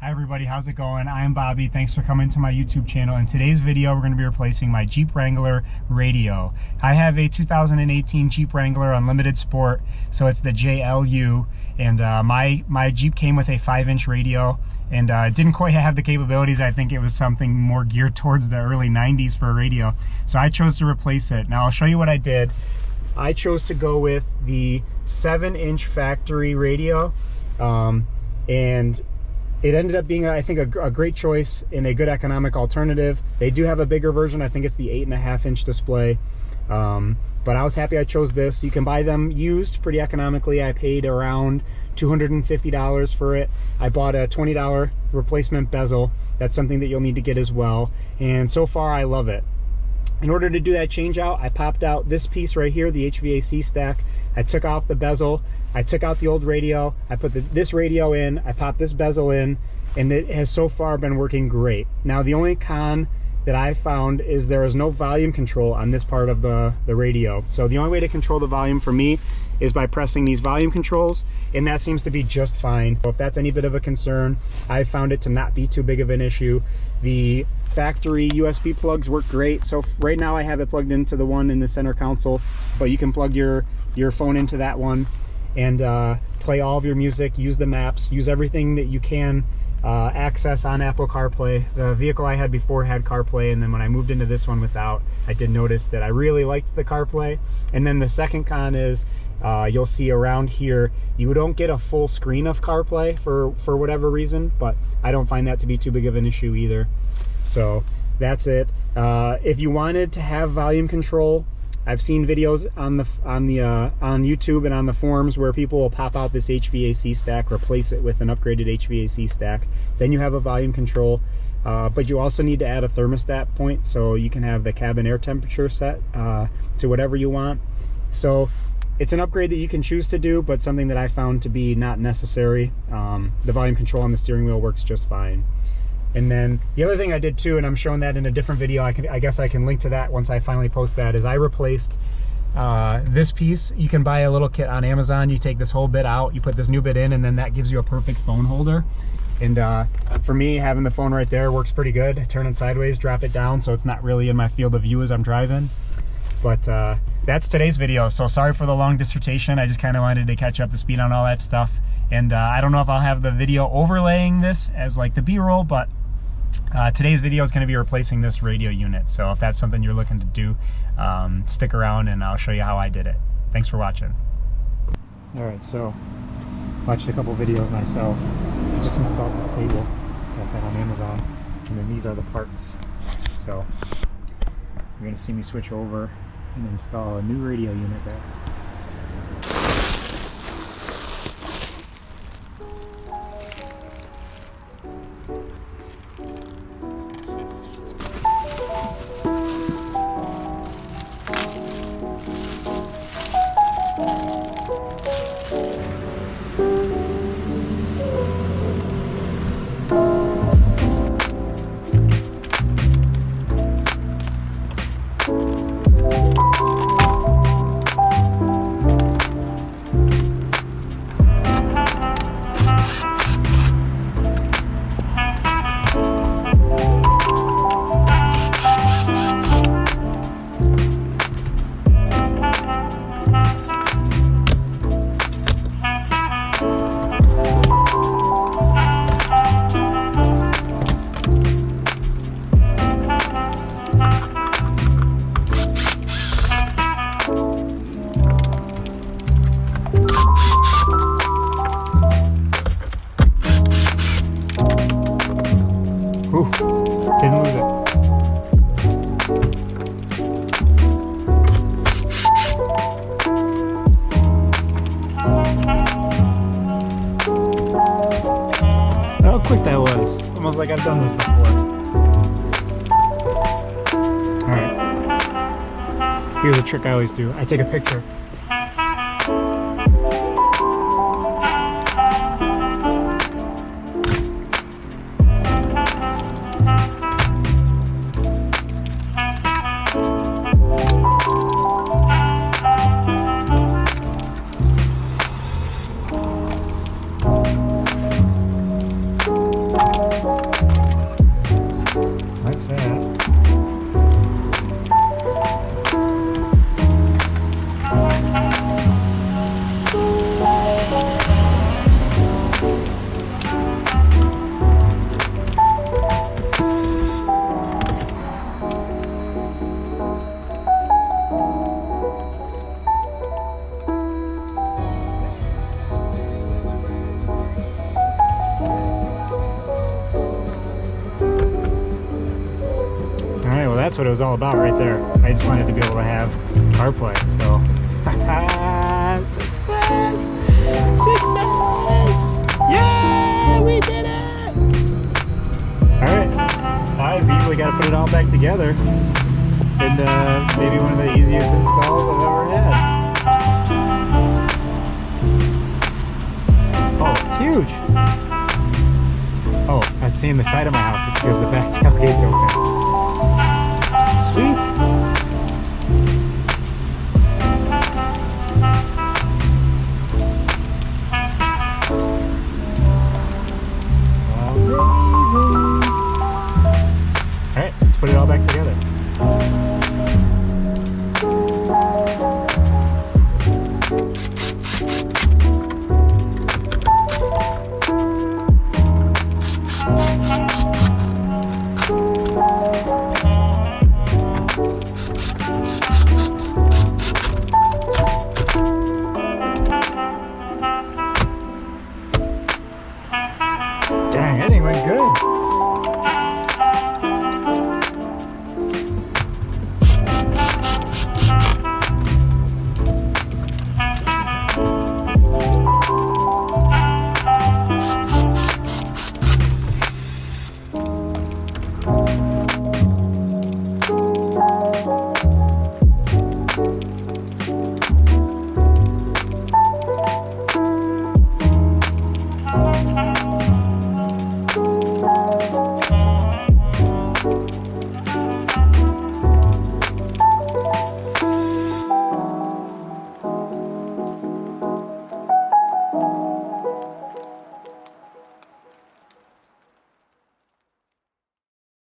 Hi everybody, how's it going? I'm Bobby. Thanks for coming to my YouTube channel. In today's video, we're going to be replacing my Jeep Wrangler radio. I have a 2018 Jeep Wrangler Unlimited Sport, so it's the JLU, and my Jeep came with a 5-inch radio, and didn't quite have the capabilities. I think it was something more geared towards the early 90s for a radio, so I chose to replace it. Now I'll show you what I did. I chose to go with the 7-inch factory radio, and it ended up being, I think, a great choice and a good economic alternative. They do have a bigger version. I think it's the 8.5-inch display. But I was happy I chose this. You can buy them used pretty economically. I paid around $250 for it. I bought a $20 replacement bezel. That's something that you'll need to get as well. And so far, I love it. In order to do that change out, I popped out this piece right here, the HVAC stack. I took off the bezel, I took out the old radio, I put this radio in, I popped this bezel in, and it has so far been working great. Now the only con that I found is there is no volume control on this part of the radio. So the only way to control the volume for me is by pressing these volume controls, and that seems to be just fine. So if that's any bit of a concern, I found it to not be too big of an issue. The factory USB plugs work great. So right now I have it plugged into the one in the center console, but you can plug your phone into that one and play all of your music, use the maps, use everything that you can access on Apple CarPlay. The vehicle I had before had CarPlay, and then when I moved into this one without, I did notice that I really liked the CarPlay. And then the second con is you'll see around here, you don't get a full screen of CarPlay for whatever reason, but I don't find that to be too big of an issue either. So that's it. If you wanted to have volume control, I've seen videos on YouTube and on the forums where people will pop out this HVAC stack, replace it with an upgraded HVAC stack. Then you have a volume control, but you also need to add a thermostat point so you can have the cabin air temperature set to whatever you want. So it's an upgrade that you can choose to do, but something that I found to be not necessary. The volume control on the steering wheel works just fine. And then the other thing I did too, and I'm showing that in a different video, I guess I can link to that once I finally post that, is I replaced this piece. You can buy a little kit on Amazon. You take this whole bit out, you put this new bit in, and then that gives you a perfect phone holder. And for me, having the phone right there works pretty good. Turn it sideways, drop it down, so it's not really in my field of view as I'm driving. But that's today's video. So sorry for the long dissertation. I just kind of wanted to catch up to speed on all that stuff. And I don't know if I'll have the video overlaying this as like the B-roll, but today's video is going to be replacing this radio unit. So if that's something you're looking to do, stick around and I'll show you how I did it. Thanks for watching. All right, so watched a couple videos myself. I just installed this table. Got that on Amazon. And then these are the parts. So you're going to see me switch over and install a new radio unit there. Didn't lose it. How quick that was. Almost like I've done this before. Alright. Here's a trick I always do. I take a picture. that's what it was all about right there. I just wanted to be able to have CarPlay, so. Success! Success! Yeah, we did it! Alright, I just easily got to put it all back together. And maybe one of the easiest installs I've ever had. Oh, it's huge! Oh, I see in the side of my house, it's because the back tailgate's open. Sweet! Alright, let's put it all back together. Dang, that thing went good.